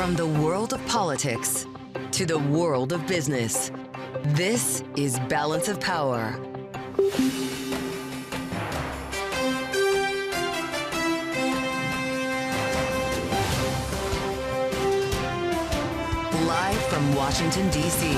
From the world of politics to the world of business, this is Balance of Power. Live from Washington, D.C.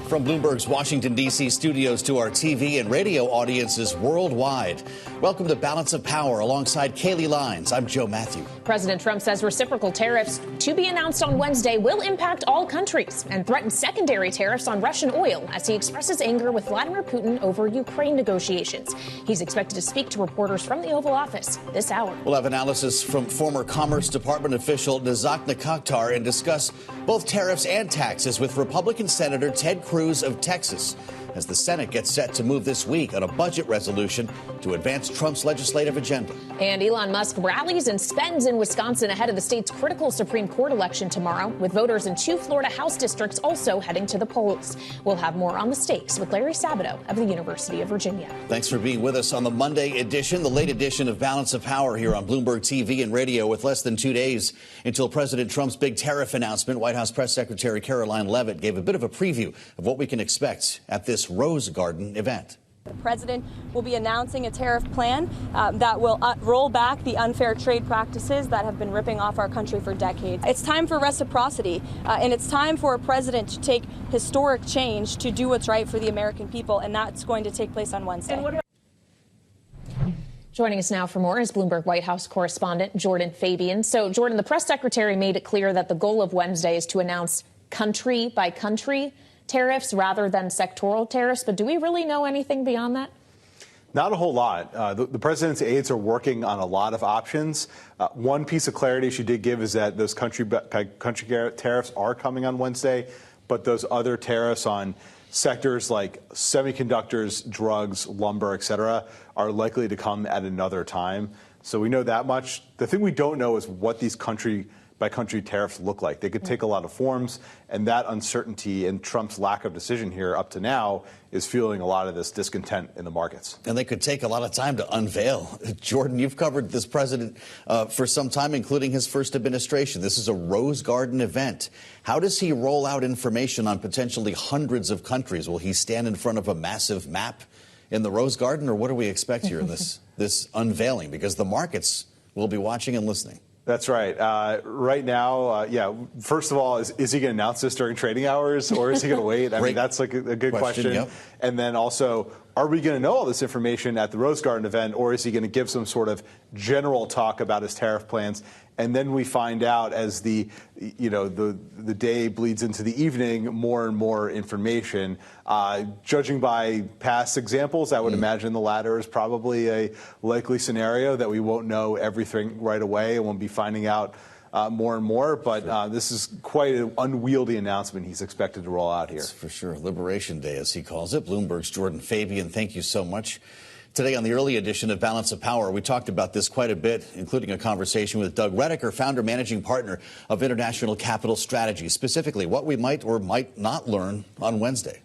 From Bloomberg's Washington, D.C. studios to our TV and radio audiences worldwide. Welcome to Balance of Power alongside Kaylee Lines. I'm Joe Matthew. President Trump says reciprocal tariffs to be announced on Wednesday will impact all countries and threaten secondary tariffs on Russian oil as he expresses anger with Vladimir Putin over Ukraine negotiations. He's expected to speak to reporters from the Oval Office this hour. We'll have analysis from former Commerce Department official Nazak Nikakhtar and discuss both tariffs and taxes with Republican Senator Ted Cruz of Texas, as the Senate gets set to move this week on a budget resolution to advance Trump's legislative agenda. And Elon Musk rallies and spends in Wisconsin ahead of the state's critical Supreme Court election tomorrow, with voters in 2 Florida House districts also heading to the polls. We'll have more on the stakes with Larry Sabato of the University of Virginia. Thanks for being with us on the Monday edition, the late edition of Balance of Power here on Bloomberg TV and radio, with less than 2 days until President Trump's big tariff announcement. White House Press Secretary Caroline Leavitt gave a bit of a preview of what we can expect at this Rose Garden event. The president will be announcing a tariff plan that will roll back the unfair trade practices that have been ripping off our country for decades. It's time for reciprocity, and it's time for a president to take historic change to do what's right for the American people, and that's going to take place on Wednesday. Joining us now for more is Bloomberg White House correspondent Jordan Fabian. So, Jordan, the press secretary made it clear that the goal of Wednesday is to announce country by country tariffs rather than sectoral tariffs. But do we really know anything beyond that? Not a whole lot. The president's aides are working on a lot of options. One piece of clarity she did give is that those country tariffs are coming on Wednesday, but those other tariffs on sectors like semiconductors, drugs, lumber, et cetera, are likely to come at another time. So we know that much. The thing we don't know is what these country by country tariffs look like. They could take a lot of forms, and that uncertainty and Trump's lack of decision here up to now is fueling a lot of this discontent in the markets. And they could take a lot of time to unveil. Jordan, you've covered this president for some time, including his first administration. This is a Rose Garden event. How does he roll out information on potentially hundreds of countries? Will he stand in front of a massive map in the Rose Garden, or what do we expect here in this unveiling? Because the markets will be watching and listening. That's right. Right now, first of all, is he going to announce this during trading hours, or is he going to wait? I mean, that's like a good question. Yep. And then also, are we going to know all this information at the Rose Garden event, or is he going to give some sort of general talk about his tariff plans? And then we find out as the day bleeds into the evening, more and more information. Judging by past examples, I would imagine the latter is probably a likely scenario, that we won't know everything right away and we'll be finding out more and more. But this is quite an unwieldy announcement he's expected to roll out here. That's for sure. Liberation Day, as he calls it. Bloomberg's Jordan Fabian, thank you so much. Today on the early edition of Balance of Power, we talked about this quite a bit, including a conversation with Doug Redeker, founder, managing partner of International Capital Strategy, specifically what we might or might not learn on Wednesday.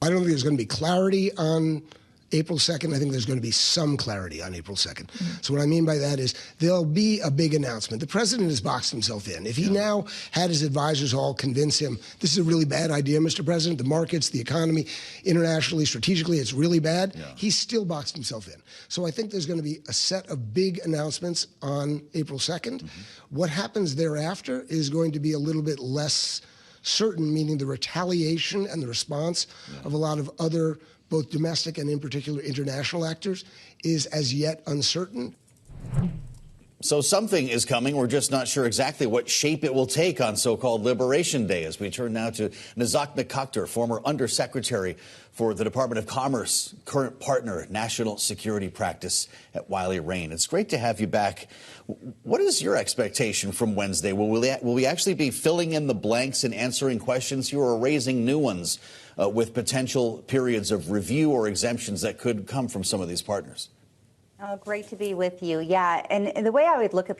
I don't think there's going to be clarity on April 2nd. I think there's going to be some clarity on April 2nd. So what I mean by that is there'll be a big announcement. The president has boxed himself in. If he now had his advisors all convince him, this is a really bad idea, Mr. President, the markets, the economy, internationally, strategically, it's really bad, he's still boxed himself in. So I think there's going to be a set of big announcements on April 2nd. What happens thereafter is going to be a little bit less certain, meaning the retaliation and the response of a lot of other both domestic and in particular international actors is as yet uncertain. So something is coming. We're just not sure exactly what shape it will take on so-called Liberation Day. As we turn now to Nazak Nikakhtar, former Undersecretary for the Department of Commerce, current partner, national security practice at Wiley, Rein. It's great to have you back. What is your expectation from Wednesday? Will we actually be filling in the blanks and answering questions here, or raising new ones with potential periods of review or exemptions that could come from some of these partners? Oh, great to be with you. Yeah, and the way I would look at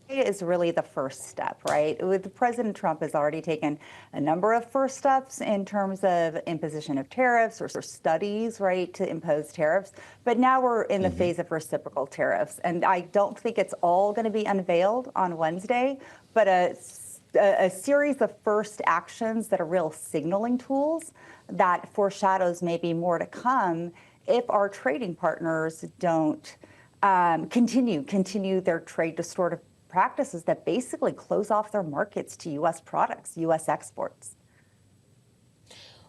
is really the first step, right? President Trump has already taken a number of first steps in terms of imposition of tariffs or studies, right, to impose tariffs. But now we're in the phase of reciprocal tariffs. And I don't think it's all going to be unveiled on Wednesday. but a series of first actions that are real signaling tools that foreshadows maybe more to come if our trading partners don't continue their trade distortive practices that basically close off their markets to U.S. products, U.S. exports.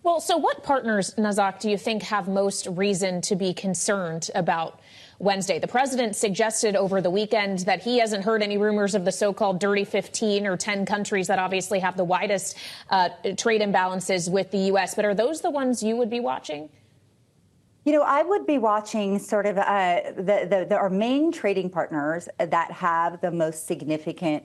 Well, so what partners, Nazak, do you think have most reason to be concerned about Wednesday? The president suggested over the weekend that he hasn't heard any rumors of the so-called dirty 15 or 10 countries that obviously have the widest trade imbalances with the U.S. But are those the ones you would be watching? You know, I would be watching sort of our main trading partners that have the most significant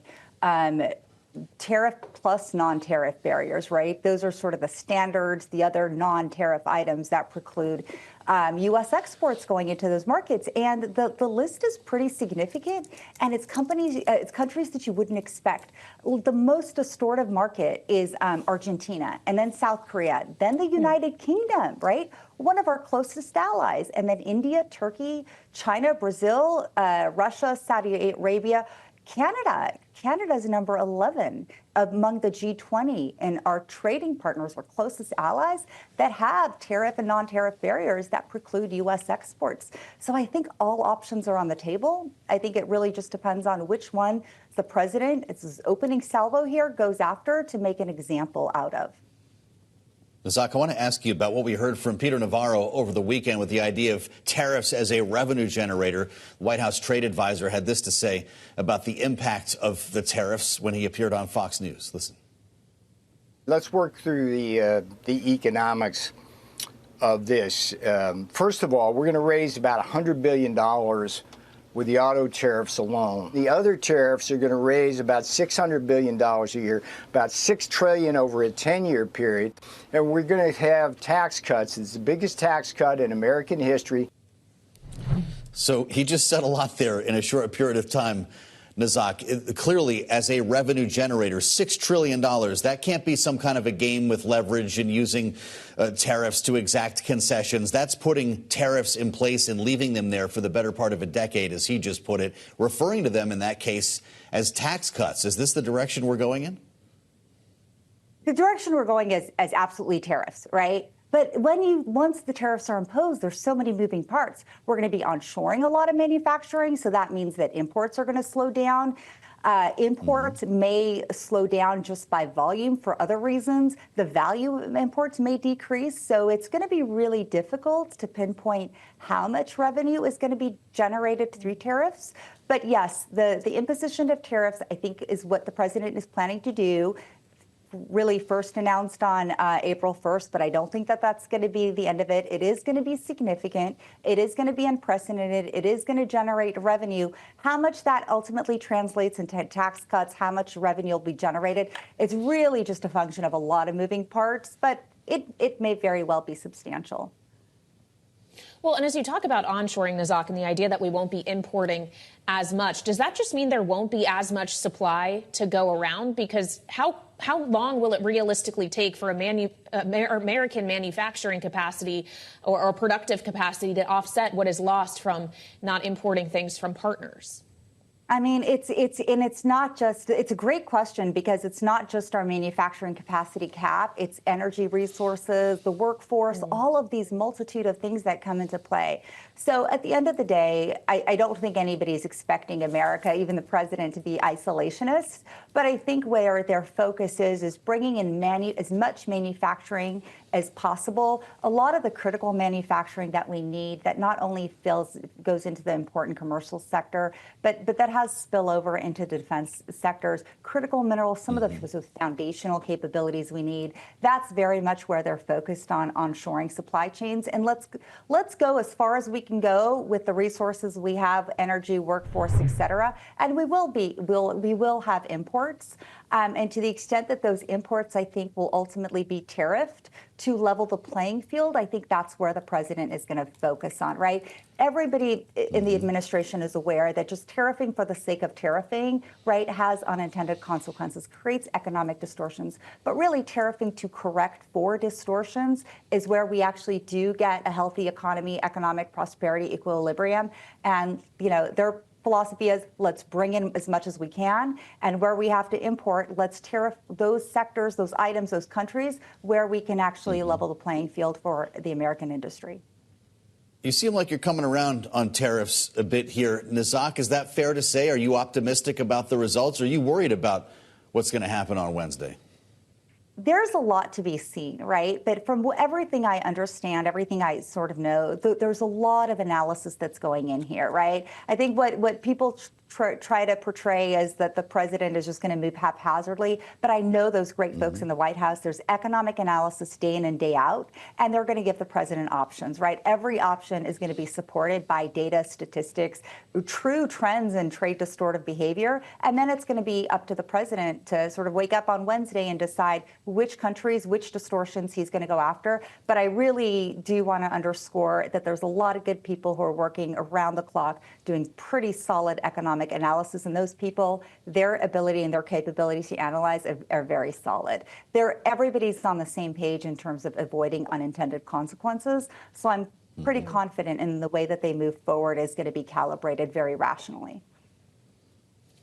tariff plus non-tariff barriers, right? Those are sort of the standards, the other non-tariff items that preclude U.S. exports going into those markets. And the list is pretty significant, and it's countries that you wouldn't expect. The most distortive market is Argentina, and then South Korea, then the United Kingdom, right? One of our closest allies, and then India, Turkey, China, Brazil, Russia, Saudi Arabia, Canada. Canada is number 11 among the G20, and our trading partners, our closest allies, that have tariff and non-tariff barriers that preclude U.S. exports. So I think all options are on the table. I think it really just depends on which one the president, it's his opening salvo here, goes after to make an example out of. Nazak, I want to ask you about what we heard from Peter Navarro over the weekend with the idea of tariffs as a revenue generator. The White House trade advisor had this to say about the impact of the tariffs when he appeared on Fox News. Listen. Let's work through the economics of this. First of all, we're going to raise about $100 billion with the auto tariffs alone. The other tariffs are going to raise about $600 billion a year, about $6 trillion over a 10-year period. And we're going to have tax cuts. It's the biggest tax cut in American history. So he just said a lot there in a short period of time, Nazak. Clearly, as a revenue generator, $6 trillion, that can't be some kind of a game with leverage and using tariffs to exact concessions. That's putting tariffs in place and leaving them there for the better part of a decade, as he just put it, referring to them in that case as tax cuts. Is this the direction we're going in? The direction we're going is absolutely tariffs, right? But once the tariffs are imposed, there's so many moving parts. We're going to be onshoring a lot of manufacturing, so that means that imports are going to slow down. Imports may slow down just by volume for other reasons. The value of imports may decrease, so it's going to be really difficult to pinpoint how much revenue is going to be generated through tariffs. But yes, the imposition of tariffs, I think, is what the president is planning to do. Really first announced on April 1st, but I don't think that that's going to be the end of it. It is going to be significant. It is going to be unprecedented. It is going to generate revenue. How much that ultimately translates into tax cuts, how much revenue will be generated, it's really just a function of a lot of moving parts, but it may very well be substantial. Well, and as you talk about onshoring, Nazak, and the idea that we won't be importing as much, does that just mean there won't be as much supply to go around? Because how long will it realistically take for American manufacturing capacity or productive capacity to offset what is lost from not importing things from partners? I mean, it's not just, it's a great question because it's not just our manufacturing capacity cap, it's energy resources, the workforce, all of these multitude of things that come into play. So at the end of the day, I don't think anybody's expecting America, even the president, to be isolationist. But I think where their focus is bringing in as much manufacturing as possible. A lot of the critical manufacturing that we need that not only goes into the important commercial sector, but that has spillover into the defense sectors, critical minerals, some of the foundational capabilities we need. That's very much where they're focused on onshoring supply chains. And let's go as far as we can go with the resources we have, energy, workforce, et cetera. And we will have imports. And to the extent that those imports, I think, will ultimately be tariffed to level the playing field, I think that's where the president is going to focus on, right? Everybody in the administration is aware that just tariffing for the sake of tariffing, right, has unintended consequences, creates economic distortions. But really, tariffing to correct for distortions is where we actually do get a healthy economy, economic prosperity, equilibrium. And, you know, philosophy is let's bring in as much as we can, and where we have to import, let's tariff those sectors, those items, those countries where we can actually level the playing field for the American industry. You seem like you're coming around on tariffs a bit here. Nazak, is that fair to say? Are you optimistic about the results? Or are you worried about what's going to happen on Wednesday? There's a lot to be seen, right? But from everything I understand, everything I sort of know, there's a lot of analysis that's going in here, right? I think what people try to portray is that the president is just going to move haphazardly. But I know those great folks in the White House. There's economic analysis day in and day out, and they're going to give the president options, right? Every option is going to be supported by data, statistics, true trends in trade distortive behavior. And then it's going to be up to the president to sort of wake up on Wednesday and decide which countries, which distortions he's going to go after. But I really do want to underscore that there's a lot of good people who are working around the clock doing pretty solid economic analysis, and those people, their ability and their capability to analyze are very solid. Everybody's on the same page in terms of avoiding unintended consequences. So I'm pretty confident in the way that they move forward is going to be calibrated very rationally.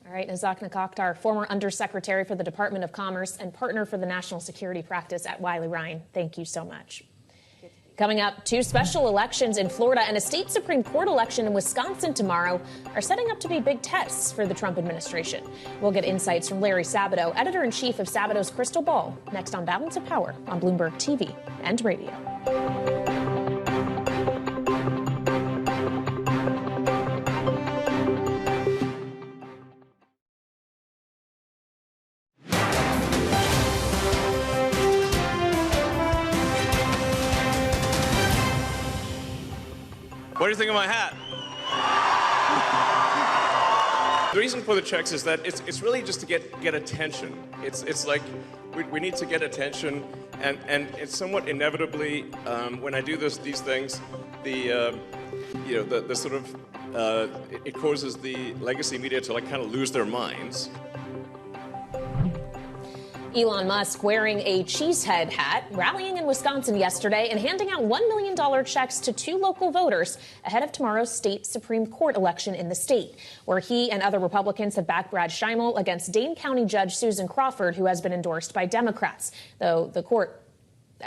All right, Nazak Nikakhtar, former Undersecretary for the Department of Commerce and partner for the National Security Practice at Wiley Rein. Thank you so much. Coming up, 2 special elections in Florida and a state Supreme Court election in Wisconsin tomorrow are setting up to be big tests for the Trump administration. We'll get insights from Larry Sabato, editor-in-chief of Sabato's Crystal Ball, next on Balance of Power on Bloomberg TV and radio. What do you think of my hat? The reason for the checks is that it's really just to get attention. It's like we need to get attention, and it's somewhat inevitably when I do these things, the sort of it causes the legacy media to kind of lose their minds. Elon Musk wearing a cheesehead hat, rallying in Wisconsin yesterday and handing out $1 million checks to 2 local voters ahead of tomorrow's state Supreme Court election in the state, where he and other Republicans have backed Brad Schimel against Dane County Judge Susan Crawford, who has been endorsed by Democrats, though the court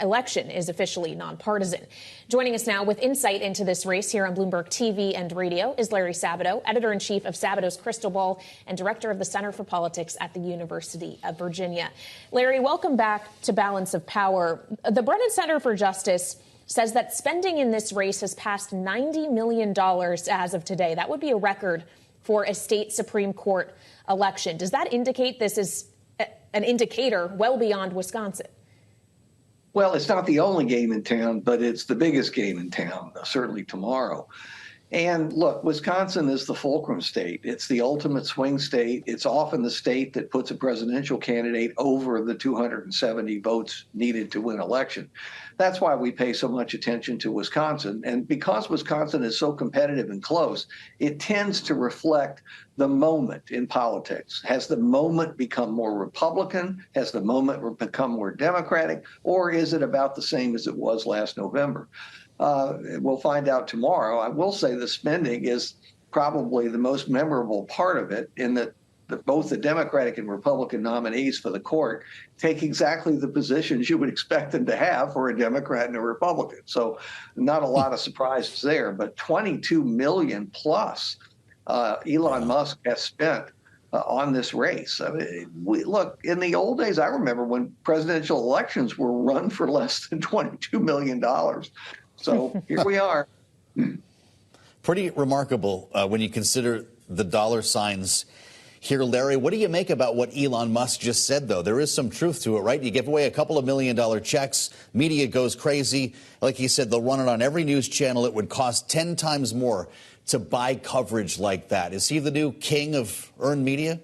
election is officially nonpartisan. Joining us now with insight into this race here on Bloomberg TV and radio is Larry Sabato, editor-in-chief of Sabato's Crystal Ball and director of the Center for Politics at the University of Virginia. Larry, welcome back to Balance of Power. The Brennan Center for Justice says that spending in this race has passed $90 million as of today. That would be a record for a state Supreme Court election. Does that indicate this is an indicator well beyond Wisconsin? Well, it's not the only game in town, but it's the biggest game in town, certainly tomorrow. And look, Wisconsin is the fulcrum state. It's the ultimate swing state. It's often the state that puts a presidential candidate over the 270 votes needed to win election. That's why we pay so much attention to Wisconsin. And because Wisconsin is so competitive and close, it tends to reflect the moment in politics. Has the moment become more Republican? Has the moment become more Democratic? Or is it about the same as it was last November? We'll find out tomorrow. I will say the spending is probably the most memorable part of it, in that both the Democratic and Republican nominees for the court take exactly the positions you would expect them to have for a Democrat and a Republican. So not a lot of surprises there, but 22 million plus Elon Musk has spent on this race. I mean, look, in the old days, I remember when presidential elections were run for less than $22 million. So here we are. Pretty remarkable when you consider the dollar signs here, Larry. What do you make about what Elon Musk just said, though? There is some truth to it, right? You give away a couple of $1 million checks, media goes crazy. Like he said, they'll run it on every news channel. It would cost 10 times more to buy coverage like that. Is he the new king of earned media?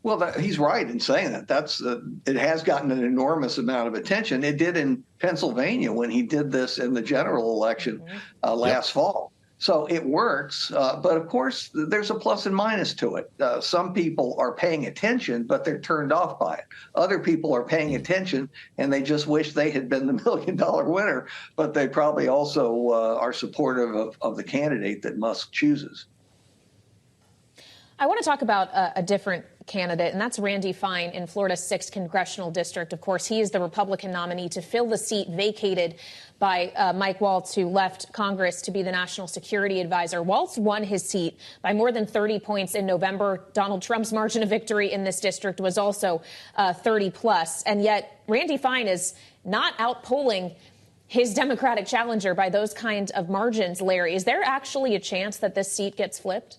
Well, he's right in saying that. It has gotten an enormous amount of attention. It did in Pennsylvania when he did this in the general election last fall. So it works. But of course, there's a plus and minus to it. Some people are paying attention, but they're turned off by it. Other people are paying attention and they just wish they had been the $1 million winner, but they probably also are supportive of the candidate that Musk chooses. I want to talk about a different candidate, and that's Randy Fine in Florida's 6th congressional district. Of course, he is the Republican nominee to fill the seat vacated by Mike Waltz, who left Congress to be the national security advisor. Waltz won his seat by more than 30 points in November. Donald Trump's margin of victory in this district was also 30 plus. And yet Randy Fine is not outpolling his Democratic challenger by those kinds of margins. Larry, is there actually a chance that this seat gets flipped?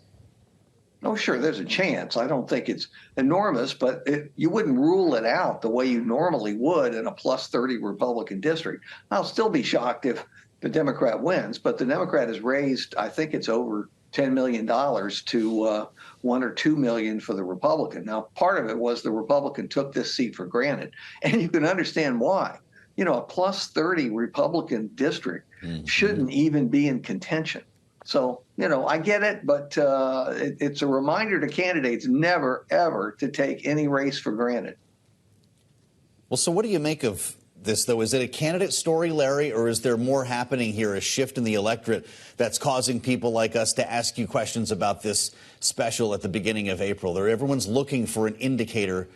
Oh, sure, there's a chance. I don't think it's enormous, but you wouldn't rule it out the way you normally would in a plus 30 Republican district. I'll still be shocked if the Democrat wins, but the Democrat has raised, I think it's over $10 million to $1 or $2 million for the Republican. Now, part of it was the Republican took this seat for granted, and you can understand why. You know, a plus 30 Republican district shouldn't even be in contention. So, you know, I get it, but it's a reminder to candidates never, ever to take any race for granted. Well, so what do you make of this, though? Is it a candidate story, Larry, or is there more happening here, a shift in the electorate that's causing people like us to ask you questions about this special at the beginning of April? Everyone's looking for an indicator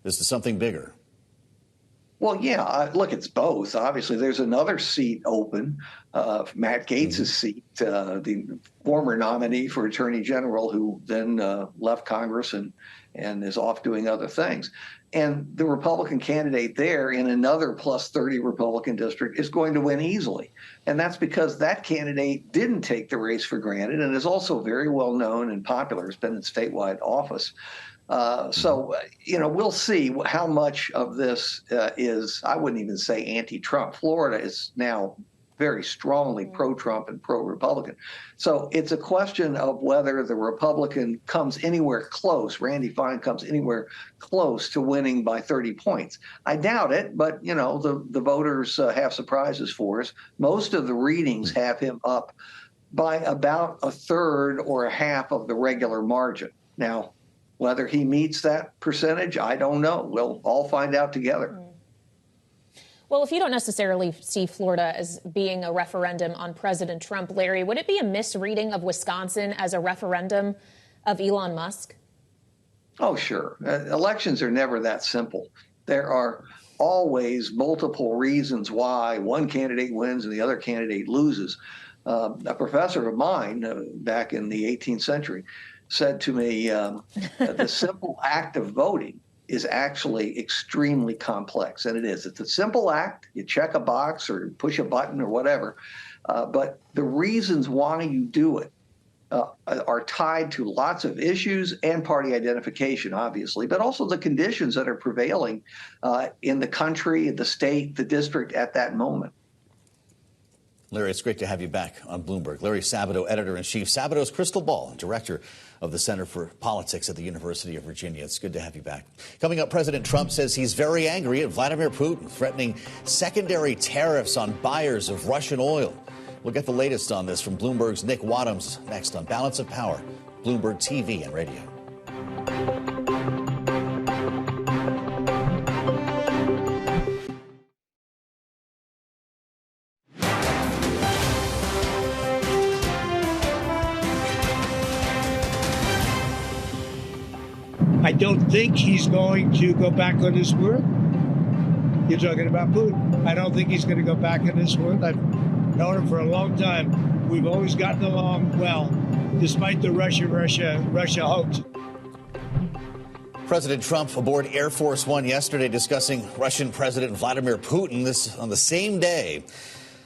as to something bigger. Well, yeah, look, it's both. Obviously, there's another seat open, Matt Gaetz's seat, the former nominee for Attorney General, who then left Congress and is off doing other things. And the Republican candidate there in another plus 30 Republican district is going to win easily. And that's because that candidate didn't take the race for granted and is also very well known and popular, has been in statewide office. So, you know, we'll see how much of this is, I wouldn't even say anti-Trump. Florida is now very strongly pro-Trump and pro-Republican. So it's a question of whether the Republican comes anywhere close, Randy Fine comes anywhere close to winning by 30 points. I doubt it, but, you know, the voters have surprises for us. Most of the readings have him up by about a third or a half of the regular margin. Now, whether he meets that percentage, I don't know. We'll all find out together. Well, if you don't necessarily see Florida as being a referendum on President Trump, Larry, would it be a misreading of Wisconsin as a referendum of Elon Musk? Oh, sure. Elections are never that simple. There are always multiple reasons why one candidate wins and the other candidate loses. A professor of mine back in the 18th century said to me, the simple act of voting is actually extremely complex. And it is. It's a simple act. You check a box or push a button or whatever. But the reasons why you do it are tied to lots of issues and party identification, obviously, but also the conditions that are prevailing in the country, the state, the district at that moment. Larry, it's great to have you back on Bloomberg. Larry Sabato, editor-in-chief, Sabato's Crystal Ball, director of the Center for Politics at the University of Virginia. It's good to have you back. Coming up, President Trump says he's very angry at Vladimir Putin, threatening secondary tariffs on buyers of Russian oil. We'll get the latest on this from Bloomberg's Nick Wadhams next on Balance of Power, Bloomberg TV and radio. I don't think he's going to go back on his word. You're talking about Putin. I don't think he's going to go back on his word. I've known him for a long time. We've always gotten along well, despite the Russia hoax. President Trump aboard Air Force One yesterday discussing Russian President Vladimir Putin. This on the same day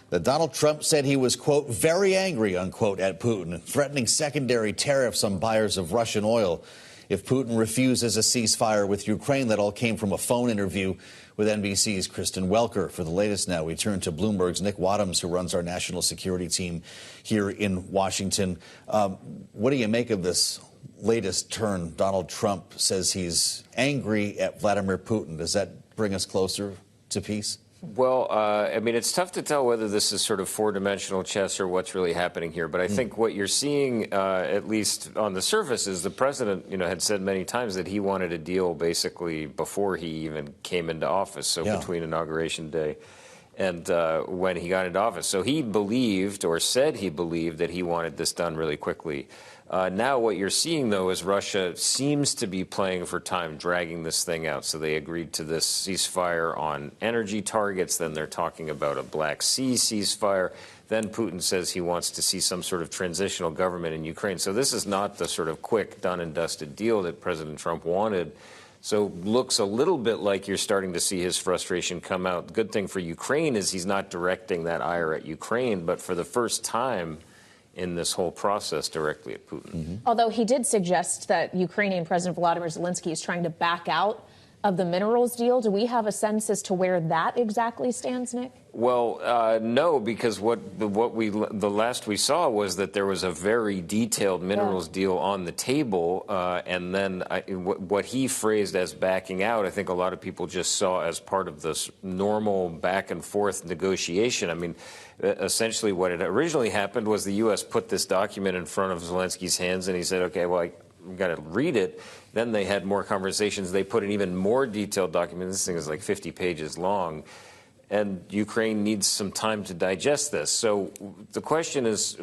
that Donald Trump said he was, quote, very angry, unquote, at Putin, threatening secondary tariffs on buyers of Russian oil if Putin refuses a ceasefire with Ukraine. That all came from a phone interview with NBC's Kristen Welker. For the latest now, we turn to Bloomberg's Nick Wadhams, who runs our national security team here in Washington. What do you make of this latest turn? Donald Trump says he's angry at Vladimir Putin. Does that bring us closer to peace? Well, I mean, it's tough to tell whether this is sort of four-dimensional chess or what's really happening here. But I think what you're seeing, at least on the surface, is the president, had said many times that he wanted a deal basically before he even came into office. So between Inauguration Day and when he got into office. So he believed, or said he believed, that he wanted this done really quickly. Now what you're seeing, though, is Russia seems to be playing for time, dragging this thing out. So they agreed to this ceasefire on energy targets. Then they're talking about a Black Sea ceasefire. Then Putin says he wants to see some sort of transitional government in Ukraine. So this is not the sort of quick, done and dusted deal that President Trump wanted. So looks a little bit like you're starting to see his frustration come out. The good thing for Ukraine is he's not directing that ire at Ukraine, but for the first time in this whole process directly at Putin. Mm-hmm. Although he did suggest that Ukrainian President Volodymyr Zelensky is trying to back out of the minerals deal. Do we have a sense as to where that exactly stands, Nick? Well, no, because the last we saw was that there was a very detailed minerals deal on the table, and then what he phrased as backing out, I think a lot of people just saw as part of this normal back and forth negotiation. I mean, essentially what had originally happened was the U.S. put this document in front of Zelensky's hands, and he said, okay, well, I've got to read it. Then they had more conversations. They put an even more detailed document. This thing is like 50 pages long. And Ukraine needs some time to digest this. So the question is,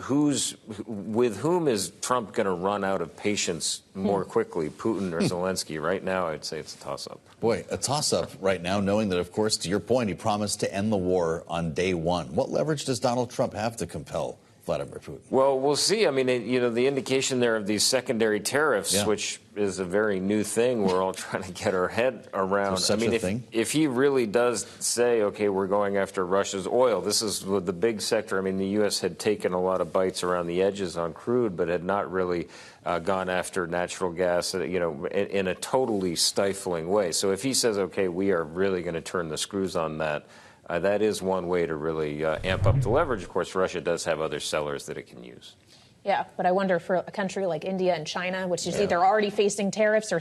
with whom is Trump going to run out of patience more quickly, Putin or Zelensky? Right now, I'd say it's a toss-up. Boy, a toss-up right now, knowing that, of course, to your point, he promised to end the war on day one. What leverage does Donald Trump have to compel Vladimir Putin? Well, we'll see. I mean, the indication there of these secondary tariffs, which is a very new thing we're all trying to get our head around. I mean, if he really does say, okay, we're going after Russia's oil, this is the big sector. I mean, the U.S. had taken a lot of bites around the edges on crude, but had not really gone after natural gas, in a totally stifling way. So if he says, okay, we are really going to turn the screws on that, that is one way to really amp up the leverage. Of course, Russia does have other sellers that it can use. Yeah, but I wonder for a country like India and China, which is either already facing tariffs or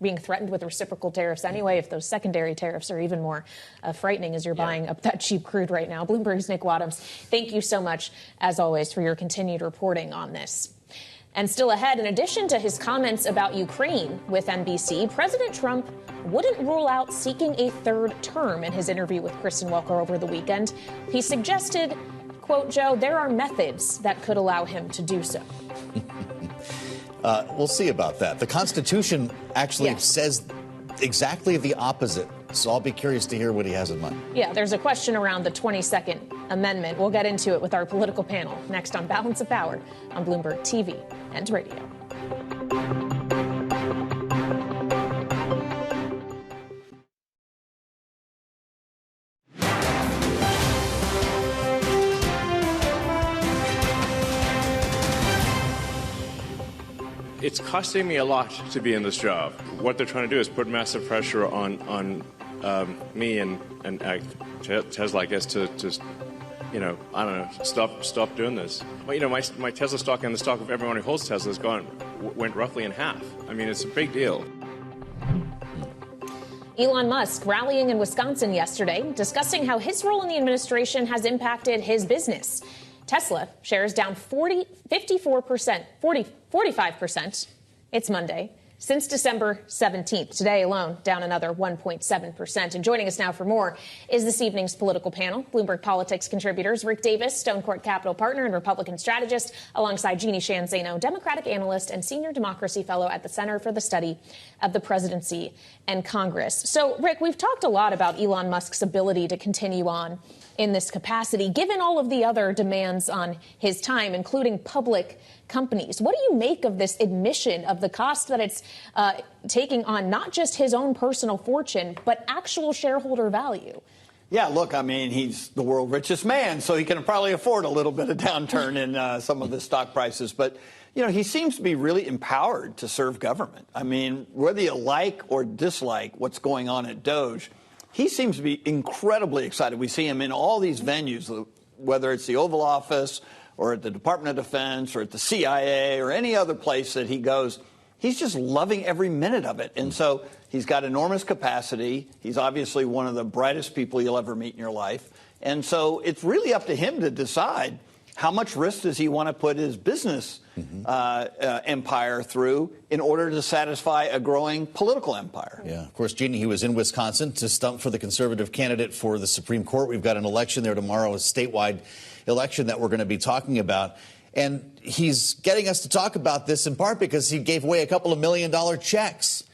being threatened with reciprocal tariffs anyway, if those secondary tariffs are even more frightening as you're buying up that cheap crude right now. Bloomberg's Nick Wadhams, thank you so much, as always, for your continued reporting on this. And still ahead, in addition to his comments about Ukraine with NBC, President Trump wouldn't rule out seeking a third term in his interview with Kristen Welker over the weekend. He suggested, quote, Joe, there are methods that could allow him to do so. We'll see about that. The Constitution actually says exactly the opposite. So I'll be curious to hear what he has in mind. Yeah, there's a question around the 22nd Amendment. We'll get into it with our political panel next on Balance of Power on Bloomberg TV and radio. It's costing me a lot to be in this job. What they're trying to do is put massive pressure on me and Tesla, I guess, to I don't know, stop doing this. But, my Tesla stock and the stock of everyone who holds Tesla went roughly in half. I mean, it's a big deal. Elon Musk rallying in Wisconsin yesterday, discussing how his role in the administration has impacted his business. Tesla shares down 45%. It's Monday. Since December 17th. Today alone, down another 1.7%. And joining us now for more is this evening's political panel. Bloomberg Politics contributors Rick Davis, Stone Court Capital partner and Republican strategist, alongside Jeannie Sheehan Zaino, Democratic analyst and senior democracy fellow at the Center for the Study of the Presidency and Congress. So, Rick, we've talked a lot about Elon Musk's ability to continue on in this capacity, given all of the other demands on his time, including public companies. What do you make of this admission of the cost that it's taking on not just his own personal fortune, but actual shareholder value? Yeah, look, I mean, he's the world's richest man, so he can probably afford a little bit of downturn in some of the stock prices. But, he seems to be really empowered to serve government. I mean, whether you like or dislike what's going on at Doge, he seems to be incredibly excited. We see him in all these venues, whether it's the Oval Office or at the Department of Defense or at the CIA or any other place that he goes. He's just loving every minute of it. And so he's got enormous capacity. He's obviously one of the brightest people you'll ever meet in your life. And so it's really up to him to decide how much risk does he want to put his business empire through in order to satisfy a growing political empire. Yeah, of course, Jeannie, he was in Wisconsin to stump for the conservative candidate for the Supreme Court. We've got an election there tomorrow, a statewide election that we're going to be talking about. And he's getting us to talk about this in part because he gave away a couple of $1 million checks.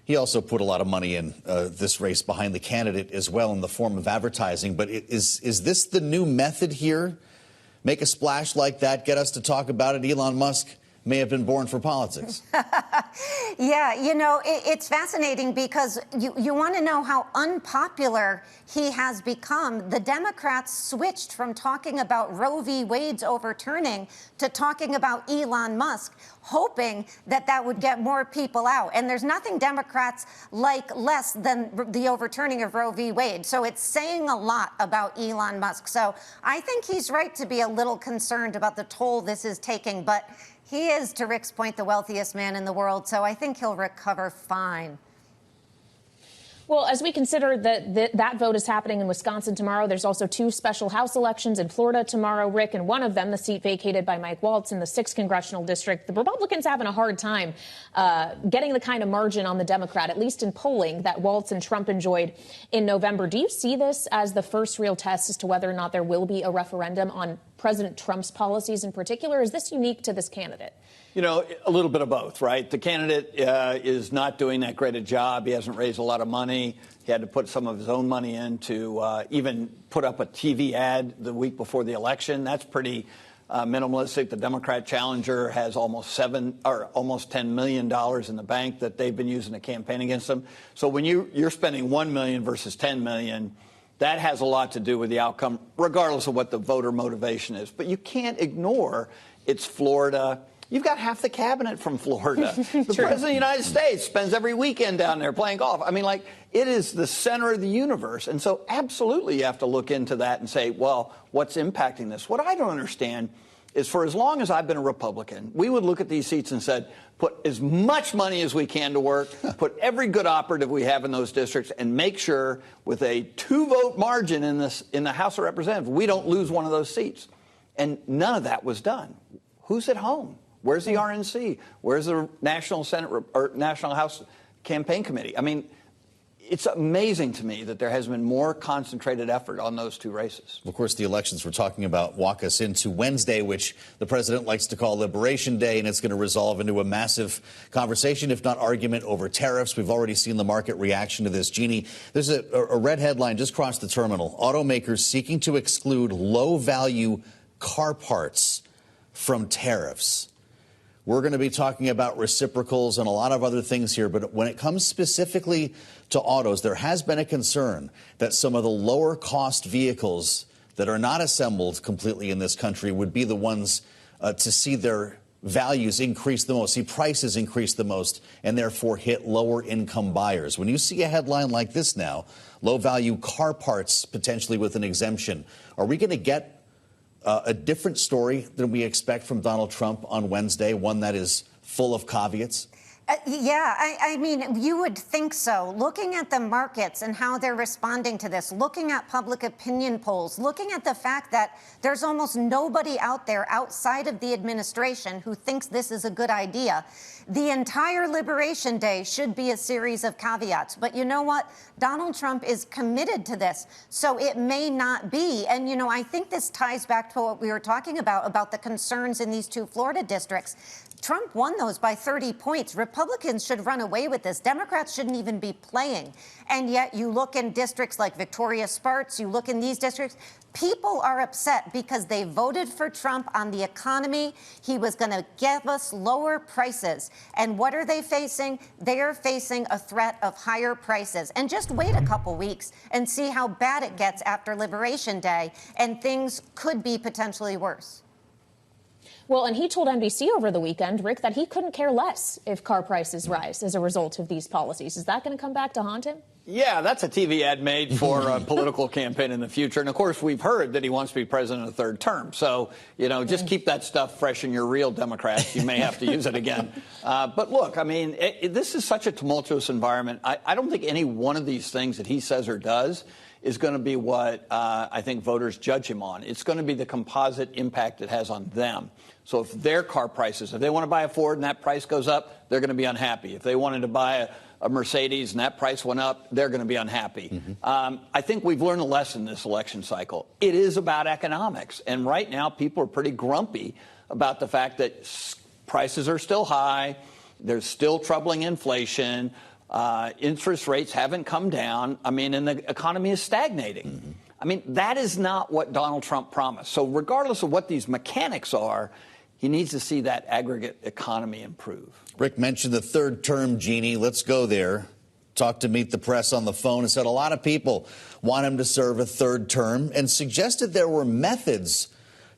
He also put a lot of money in this race behind the candidate as well in the form of advertising. But is this the new method here? Make a splash like that, get us to talk about it. Elon Musk may have been born for politics. Yeah, you know, it's fascinating because you want to know how unpopular he has become. The Democrats switched from talking about Roe v. Wade's overturning to talking about Elon Musk, hoping that that would get more people out. And there's nothing Democrats like less than the overturning of Roe v. Wade. So it's saying a lot about Elon Musk. So I think he's right to be a little concerned about the toll this is taking. But he is, to Rick's point, the wealthiest man in the world, so I think he'll recover fine. Well, as we consider that vote is happening in Wisconsin tomorrow, there's also 2 special House elections in Florida tomorrow, Rick, and one of them, the seat vacated by Mike Waltz in the 6th congressional district. The Republicans having a hard time getting the kind of margin on the Democrat, at least in polling, that Waltz and Trump enjoyed in November. Do you see this as the first real test as to whether or not there will be a referendum on President Trump's policies in particular? Is this unique to this candidate? You know, a little bit of both, right? The candidate is not doing that great a job. He hasn't raised a lot of money. He had to put some of his own money in to even put up a TV ad the week before the election. That's pretty minimalistic. The Democrat challenger has almost $10 million in the bank that they've been using to campaign against him. So when you're spending $1 million versus $10 million, that has a lot to do with the outcome, regardless of what the voter motivation is. But you can't ignore it's Florida. You've got half the cabinet from Florida. The President of the United States spends every weekend down there playing golf. I mean, like, it is the center of the universe. And so absolutely you have to look into that and say, well, what's impacting this? What I don't understand is for as long as I've been a Republican, we would look at these seats and said, put as much money as we can to work, put every good operative we have in those districts, and make sure with a 2-vote margin in the House of Representatives, we don't lose one of those seats. And none of that was done. Who's at home? Where's the RNC? Where's the National Senate or National House Campaign Committee? I mean, it's amazing to me that there has been more concentrated effort on those 2 races. Of course, the elections we're talking about walk us into Wednesday, which the president likes to call Liberation Day, and it's going to resolve into a massive conversation, if not argument, over tariffs. We've already seen the market reaction to this. Jeannie, there's a red headline just crossed the terminal. Automakers seeking to exclude low-value car parts from tariffs. We're going to be talking about reciprocals and a lot of other things here. But when it comes specifically to autos, there has been a concern that some of the lower cost vehicles that are not assembled completely in this country would be the ones to see their values increase the most, see prices increase the most, and therefore hit lower income buyers. When you see a headline like this now, low value car parts potentially with an exemption, are we going to get a different story than we expect from Donald Trump on Wednesday, one that is full of caveats? Yeah, I mean, you would think so. Looking at the markets and how they're responding to this, looking at public opinion polls, looking at the fact that there's almost nobody out there outside of the administration who thinks this is a good idea. The entire Liberation Day should be a series of caveats. But you know what? Donald Trump is committed to this, so it may not be. And, you know, I think this ties back to what we were talking about the concerns in these 2 Florida districts. Trump won those by 30 points. Republicans should run away with this. Democrats shouldn't even be playing. And yet you look in districts like Victoria Sparks, you look in these districts, people are upset because they voted for Trump on the economy. He was going to give us lower prices. And what are they facing? They are facing a threat of higher prices. And just wait a couple weeks and see how bad it gets after Liberation Day, and things could be potentially worse. Well, and he told NBC over the weekend, Rick, that he couldn't care less if car prices rise as a result of these policies. Is that going to come back to haunt him? Yeah, that's a TV ad made for a political campaign in the future. And, of course, we've heard that he wants to be president a 3rd term. So, you know, just keep that stuff fresh in your real Democrats. You may have to use it again. But, look, I mean, this is such a tumultuous environment. I don't think any one of these things that he says or does is going to be what I think voters judge him on. It's going to be the composite impact it has on them. So if their car prices, if they want to buy a Ford and that price goes up, they're going to be unhappy. If they wanted to buy a Mercedes and that price went up, they're going to be unhappy. I think we've learned a lesson this election cycle. It is about economics. And right now, people are pretty grumpy about the fact that prices are still high. There's still troubling inflation. Interest rates haven't come down. I mean, and the economy is stagnating. I mean, that is not what Donald Trump promised. So regardless of what these mechanics are, he needs to see that aggregate economy improve. Rick mentioned the third term, Jeannie. Let's go there. Talked to Meet the Press on the phone and said a lot of people want him to serve a third term and suggested there were methods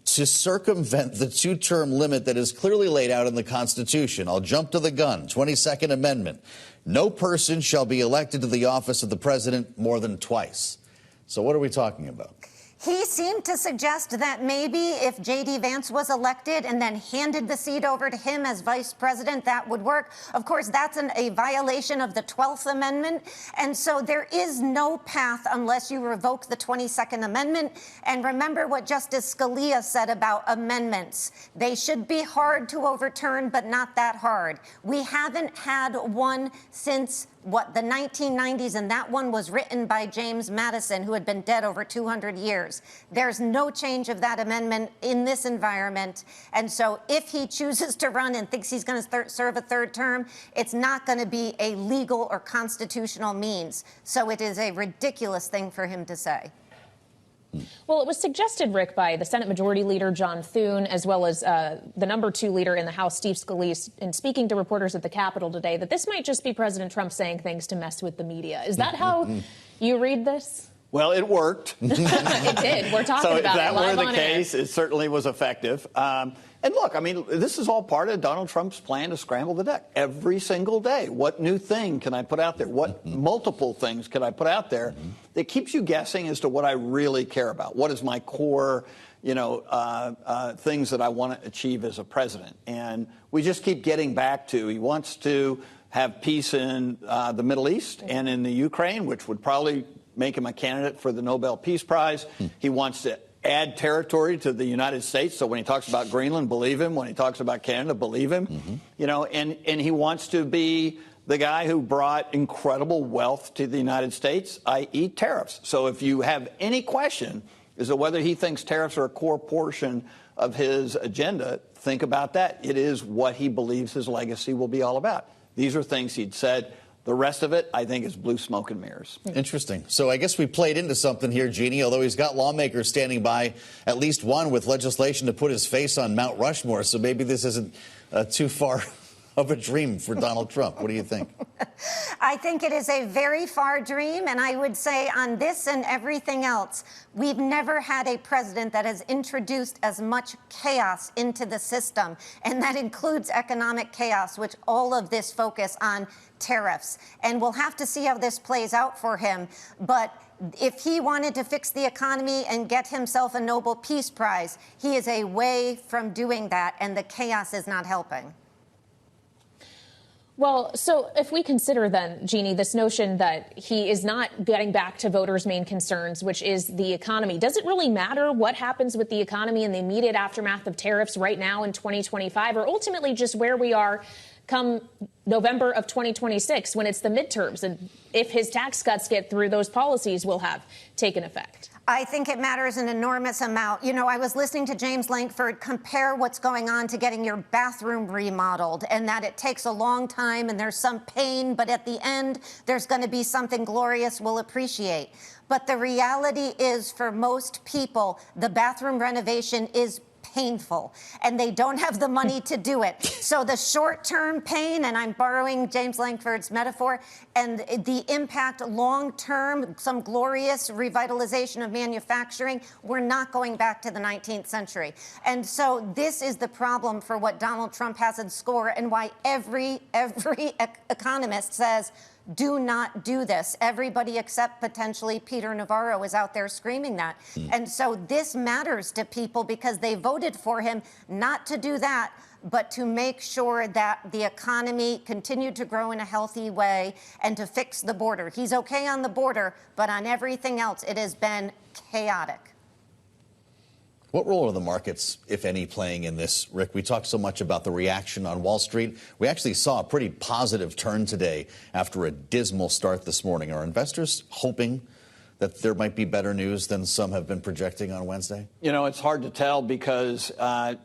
to circumvent the two-term limit that is clearly laid out in the Constitution. I'll jump to the gun. 22nd Amendment. No person shall be elected to the office of the president more than twice. So what are we talking about? He seemed to suggest that maybe if J.D. Vance was elected and then handed the seat over to him as vice president, that would work. Of course, that's a violation of the 12th Amendment. And so there is no path unless you revoke the 22nd Amendment. And remember what Justice Scalia said about amendments. They should be hard to overturn, but not that hard. We haven't had one since the 1990s, and that one was written by James Madison, who had been dead over 200 years. There's no change of that amendment in this environment. And so if he chooses to run and thinks he's going to serve a third term, it's not going to be a legal or constitutional means. So it is a ridiculous thing for him to say. Well, it was suggested, Rick, by the Senate Majority Leader John Thune, as well as the number 2 leader in the House, Steve Scalise, in speaking to reporters at the Capitol today, that this might just be President Trump saying things to mess with the media. Is that how you read this? Well, it worked. It did. We're talking about it. So if that were the case, it certainly was effective. And look, I mean, this is all part of Donald Trump's plan to scramble the deck every single day. What new thing can I put out there? What multiple things can I put out there that keeps you guessing as to what I really care about? What is my core, things that I want to achieve as a president? And we just keep getting back to he wants to have peace in the Middle East and in the Ukraine, which would probably make him a candidate for the Nobel Peace Prize. He wants to add territory to the United States. So when he talks about Greenland, believe him. When he talks about Canada, believe him. And he wants to be the guy who brought incredible wealth to the United States, i.e. tariffs. So if you have any question as to whether he thinks tariffs are a core portion of his agenda, think about that. It is what he believes his legacy will be all about. These are things he'd said. The rest of it, I think, is blue smoke and mirrors. Interesting. So I guess we played into something here, Jeannie, although he's got lawmakers standing by, at least one with legislation to put his face on Mount Rushmore. So maybe this isn't too far of a dream for Donald Trump. What do you think? I think it is a very far dream. And I would say on this and everything else, we've never had a president that has introduced as much chaos into the system. And that includes economic chaos, which all of this focus on tariffs. And we'll have to see how this plays out for him. But if he wanted to fix the economy and get himself a Nobel Peace Prize, he is a way from doing that. And the chaos is not helping. Well, so if we consider then, Jeannie, this notion that he is not getting back to voters' main concerns, which is the economy, does it really matter what happens with the economy in the immediate aftermath of tariffs right now in 2025, or ultimately just where we are come November of 2026 when it's the midterms? And if his tax cuts get through, those policies will have taken effect. I think it matters an enormous amount. You know, I was listening to James Lankford compare what's going on to getting your bathroom remodeled, and that it takes a long time and there's some pain, but at the end, there's going to be something glorious we'll appreciate. But the reality is, for most people, the bathroom renovation is painful, and they don't have the money to do it. So the short-term pain, and I'm borrowing James Lankford's metaphor, and the impact long-term, some glorious revitalization of manufacturing, we're not going back to the 19th century. And so this is the problem for what Donald Trump has in score, and why every economist says do not do this. Everybody except potentially Peter Navarro is out there screaming that. And so this matters to people because they voted for him not to do that, but to make sure that the economy continued to grow in a healthy way and to fix the border. He's okay on the border, but on everything else, it has been chaotic. What role are the markets, if any, playing in this, Rick? We talked so much about the reaction on Wall Street. We actually saw a pretty positive turn today after a dismal start this morning. Are investors hoping that there might be better news than some have been projecting on Wednesday? You know, it's hard to tell because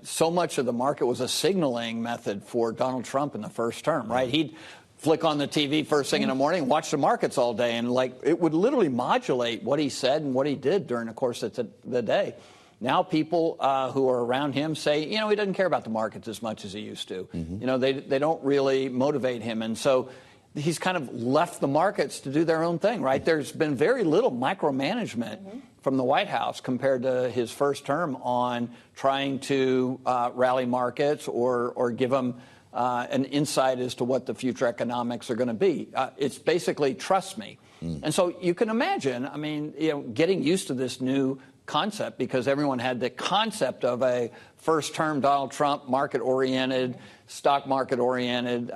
so much of the market was a signaling method for Donald Trump in the first term, right? He'd flick on the TV first thing in the morning and watch the markets all day, and like it would literally modulate what he said and what he did during the course of the day. Now people who are around him say, you know, he doesn't care about the markets as much as he used to. You know, they don't really motivate him. And so he's kind of left the markets to do their own thing, right? There's been very little micromanagement from the White House compared to his first term on trying to rally markets or give them an insight as to what the future economics are going to be. It's basically trust me. And so you can imagine, I mean, you know, getting used to this new concept because everyone had the concept of a first-term Donald Trump market-oriented, stock market-oriented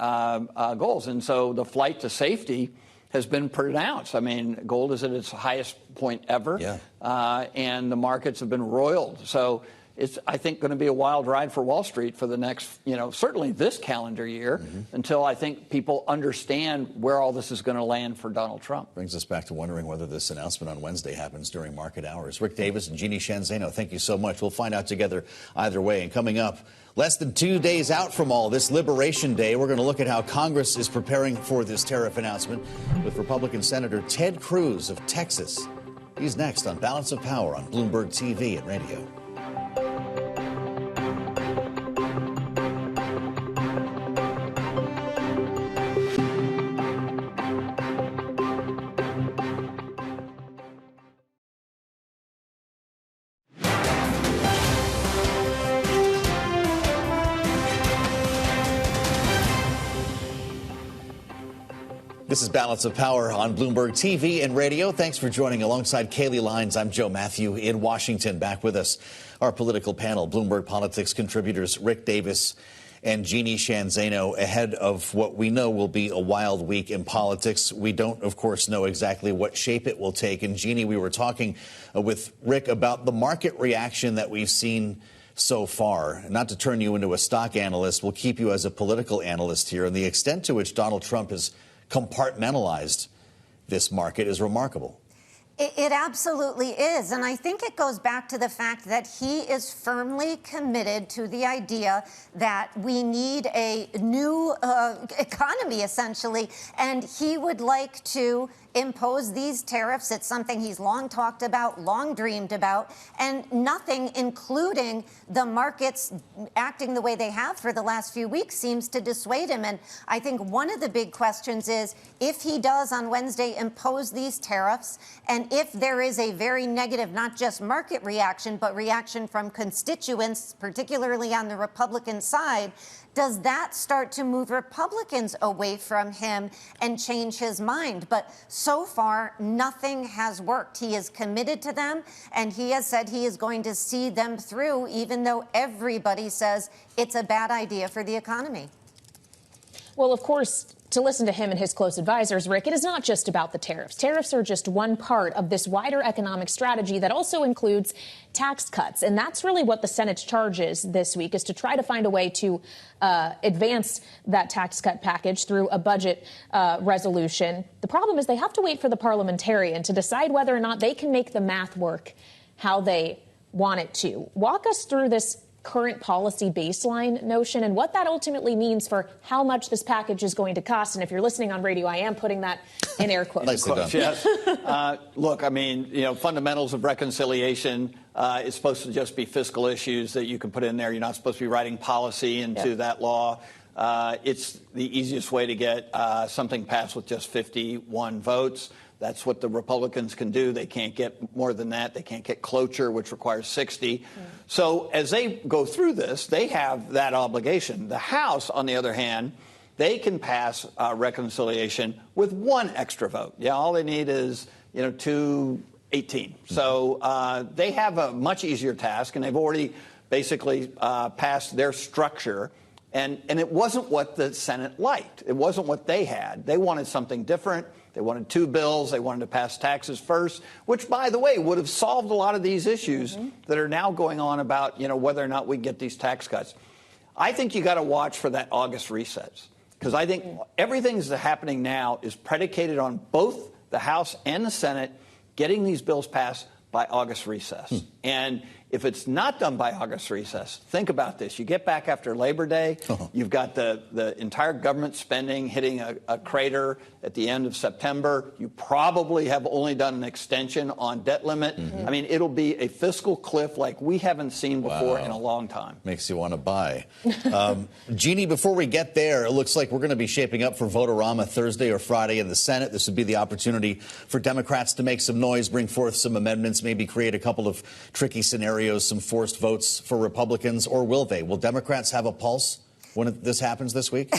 goals. And so the flight to safety has been pronounced. I mean, gold is at its highest point ever, and the markets have been roiled. So it's, I think, going to be a wild ride for Wall Street for the next, you know, certainly this calendar year until I think people understand where all this is going to land for Donald Trump. Brings us back to wondering whether this announcement on Wednesday happens during market hours. Rick Davis and Jeannie Sheehan Zaino, thank you so much. We'll find out together either way. And coming up, less than 2 days out from all this, Liberation Day, we're going to look at how Congress is preparing for this tariff announcement with Republican Senator Ted Cruz of Texas. He's next on Balance of Power on Bloomberg TV and radio. This is Balance of Power on Bloomberg TV and radio. Thanks for joining alongside Kaylee Lyons. I'm Joe Matthew in Washington. Back with us, our political panel, Bloomberg Politics contributors Rick Davis and Jeannie Sheehan Zaino, ahead of what we know will be a wild week in politics. We don't, of course, know exactly what shape it will take. And Jeannie, we were talking with Rick about the market reaction that we've seen so far. Not to turn you into a stock analyst, we'll keep you as a political analyst here. And the extent to which Donald Trump has compartmentalized this market is remarkable. It absolutely is. And I think it goes back to the fact that he is firmly committed to the idea that we need a new economy, essentially. And he would like to impose these tariffs. It's something he's long talked about, long dreamed about, and nothing, including the markets acting the way they have for the last few weeks, seems to dissuade him. And I think one of the big questions is if he does on Wednesday impose these tariffs, and if there is a very negative, not just market reaction, but reaction from constituents, particularly on the Republican side, does that start to move Republicans away from him and change his mind? But so far, nothing has worked. He is committed to them, and he has said he is going to see them through, even though everybody says it's a bad idea for the economy. Well, of course, to listen to him and his close advisors, Rick, it is not just about the tariffs. Tariffs are just one part of this wider economic strategy that also includes tax cuts. And that's really what the Senate's charge is this week, is to try to find a way to advance that tax cut package through a budget resolution. The problem is they have to wait for the parliamentarian to decide whether or not they can make the math work how they want it to. Walk us through this current policy baseline notion and what that ultimately means for how much this package is going to cost. And if you're listening on radio, I am putting that in air quotes. Nicely done. Yes. Look, I mean, you know, fundamentals of reconciliation is supposed to just be fiscal issues that you can put in there. You're not supposed to be writing policy into that law. It's the easiest way to get something passed with just 51 votes. That's what the Republicans can do. They can't get more than that. They can't get cloture, which requires 60. So as they go through this, they have that obligation. The House, on the other hand, they can pass reconciliation with one extra vote. Yeah, all they need is 218. So they have a much easier task, and they've already basically passed their structure. And it wasn't what the Senate liked. It wasn't what they had. They wanted something different. They wanted 2 bills. They wanted to pass taxes first, which, by the way, would have solved a lot of these issues that are now going on about, whether or not we get these tax cuts. I think you got to watch for that August recess, because I think everything that's happening now is predicated on both the House and the Senate getting these bills passed by August recess. And if it's not done by August recess, think about this. You get back after Labor Day. You've got the entire government spending hitting a crater at the end of September. You probably have only done an extension on debt limit. I mean, it'll be a fiscal cliff like we haven't seen before in a long time. Makes you want to buy. Jeannie, before we get there, it looks like we're going to be shaping up for Vote-A-Rama Thursday or Friday in the Senate. This would be the opportunity for Democrats to make some noise, bring forth some amendments, maybe create a couple of tricky scenarios, some forced votes for Republicans, or will they? Will Democrats have a pulse when this happens this week?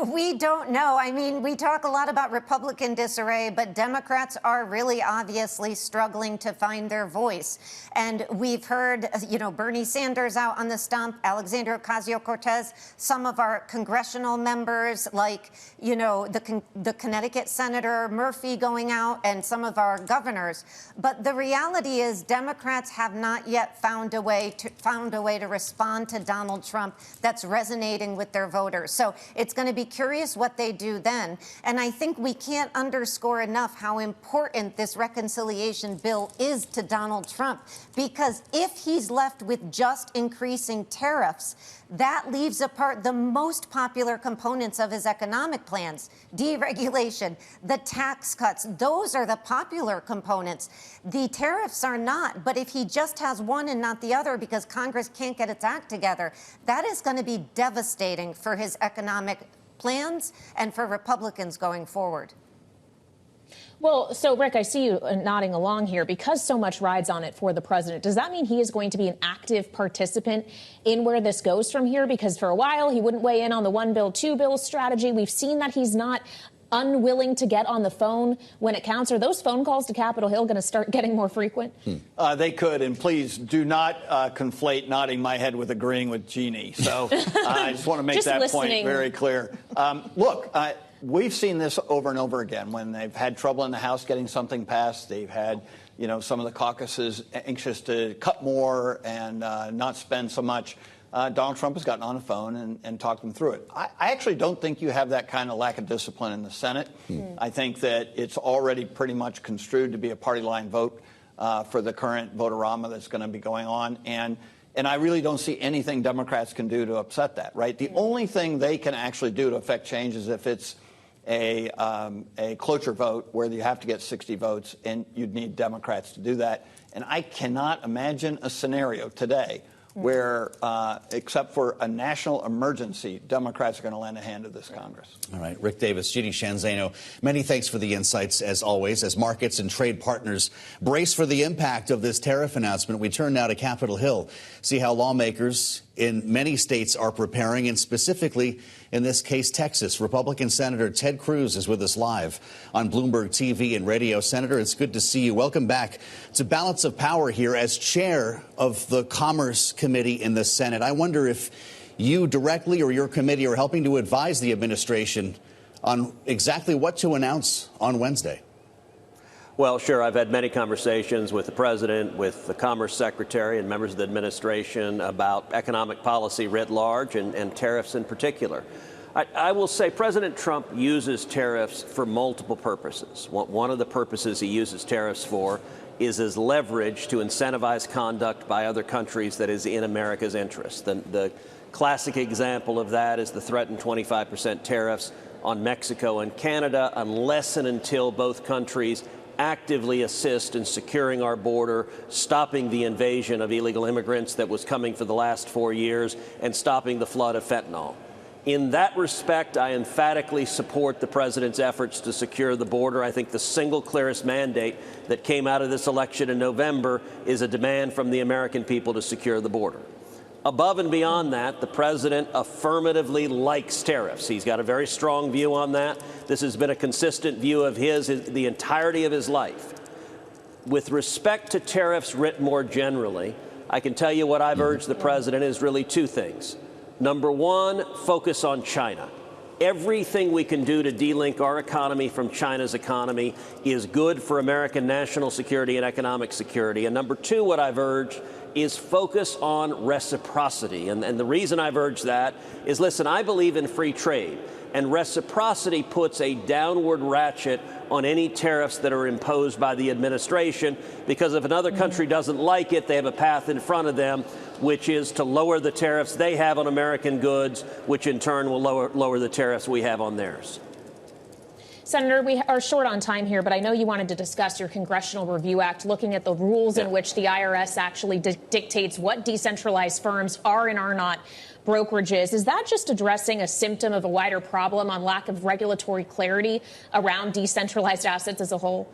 We don't know. I mean, we talk a lot about Republican disarray, but Democrats are really obviously struggling to find their voice. And we've heard, Bernie Sanders out on the stump, Alexandria Ocasio-Cortez, some of our congressional members, like, the Connecticut Senator Murphy going out, and some of our governors. But the reality is Democrats have not yet found a way to respond to Donald Trump that's resonating with their voters. So it's going to be curious what they do then. And I think we can't underscore enough how important this reconciliation bill is to Donald Trump, because if he's left with just increasing tariffs, that leaves apart the most popular components of his economic plans. Deregulation, the tax cuts, those are the popular components. The tariffs are not. But if he just has one and not the other because Congress can't get its act together, that is going to be devastating for his economic plans and for Republicans going forward. Well, so, Rick, I see you nodding along here. Because so much rides on it for the president, does that mean he is going to be an active participant in where this goes from here? Because for a while, he wouldn't weigh in on the 1 bill, 2 bill strategy. We've seen that he's not unwilling to get on the phone when it counts. Are those phone calls to Capitol Hill going to start getting more frequent? They could. And please do not conflate nodding my head with agreeing with Jeannie. So I just want to make that point very clear. Look, we've seen this over and over again. When they've had trouble in the House getting something passed, they've had, some of the caucuses anxious to cut more and not spend so much. Donald Trump has gotten on the phone and talked them through it. I actually don't think you have that kind of lack of discipline in the Senate. I think that it's already pretty much construed to be a party line vote for the current Vote-A-Rama that's going to be going on. And I really don't see anything Democrats can do to upset that, right? The only thing they can actually do to affect change is if it's a cloture vote where you have to get 60 votes, and you'd need Democrats to do that. And I cannot imagine a scenario today where, except for a national emergency, Democrats are going to lend a hand to this Congress. All right. Rick Davis, Jeannie Shanzano, many thanks for the insights, as always. As markets and trade partners brace for the impact of this tariff announcement, we turn now to Capitol Hill, see how lawmakers in many states are preparing, and specifically, in this case, Texas. Republican Senator Ted Cruz is with us live on Bloomberg TV and radio. Senator, it's good to see you. Welcome back to Balance of Power here as chair of the Commerce Committee in the Senate. I wonder if you directly or your committee are helping to advise the administration on exactly what to announce on Wednesday. Well, sure. I've had many conversations with the president, with the Commerce Secretary and members of the administration about economic policy writ large and tariffs in particular. I will say President Trump uses tariffs for multiple purposes. One of the purposes he uses tariffs for is as leverage to incentivize conduct by other countries that is in America's interest. The classic example of that is the threatened 25% tariffs on Mexico and Canada unless and until both countries actively assist in securing our border, stopping the invasion of illegal immigrants that was coming for the last 4 years, and stopping the flood of fentanyl. In that respect, I emphatically support the president's efforts to secure the border. I think the single clearest mandate that came out of this election in November is a demand from the American people to secure the border. Above and beyond that, the president affirmatively likes tariffs. He's got a very strong view on that. This has been a consistent view of his the entirety of his life. With respect to tariffs writ more generally, I can tell you what I've urged the president is really two things. Number one, focus on China. Everything we can do to delink our economy from China's economy is good for American national security and economic security. And number two, what I've urged is focus on reciprocity. And the reason I've urged that is, listen, I believe in free trade, and reciprocity puts a downward ratchet on any tariffs that are imposed by the administration, because if another country doesn't like it, they have a path in front of them, which is to lower the tariffs they have on American goods, which in turn will lower the tariffs we have on theirs. Senator, we are short on time here, but I know you wanted to discuss your Congressional Review Act, looking at the rules in which the IRS actually dictates what decentralized firms are and are not brokerages. Is that just addressing a symptom of a wider problem on lack of regulatory clarity around decentralized assets as a whole?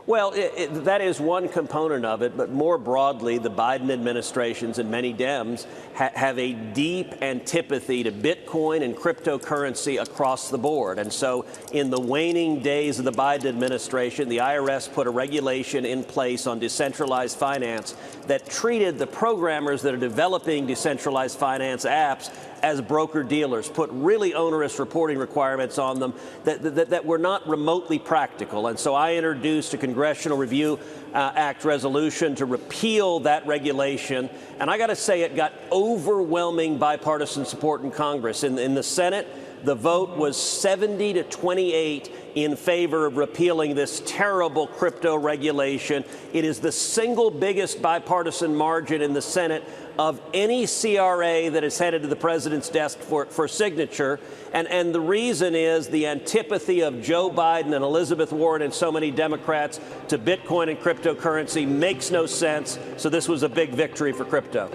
Well, that is one component of it, but more broadly, the Biden administrations and many Dems have a deep antipathy to Bitcoin and cryptocurrency across the board. And so in the waning days of the Biden administration, the IRS put a regulation in place on decentralized finance that treated the programmers that are developing decentralized finance apps as broker-dealers, put really onerous reporting requirements on them that were not remotely practical. And so I introduced a Congressional Review Act resolution to repeal that regulation. And I got to say, it got overwhelming bipartisan support in Congress. In the Senate, the vote was 70 to 28 in favor of repealing this terrible crypto regulation. It is the single biggest bipartisan margin in the Senate of any CRA that is headed to the president's desk for signature. And the reason is the antipathy of Joe Biden and Elizabeth Warren and so many Democrats to Bitcoin and cryptocurrency makes no sense. So this was a big victory for crypto.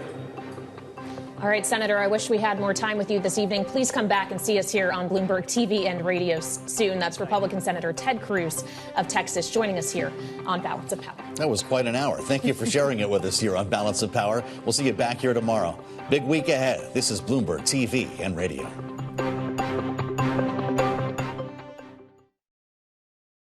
All right, Senator, I wish we had more time with you this evening. Please come back and see us here on Bloomberg TV and radio soon. That's Republican Senator Ted Cruz of Texas joining us here on Balance of Power. That was quite an hour. Thank you for sharing it with us here on Balance of Power. We'll see you back here tomorrow. Big week ahead. This is Bloomberg TV and radio.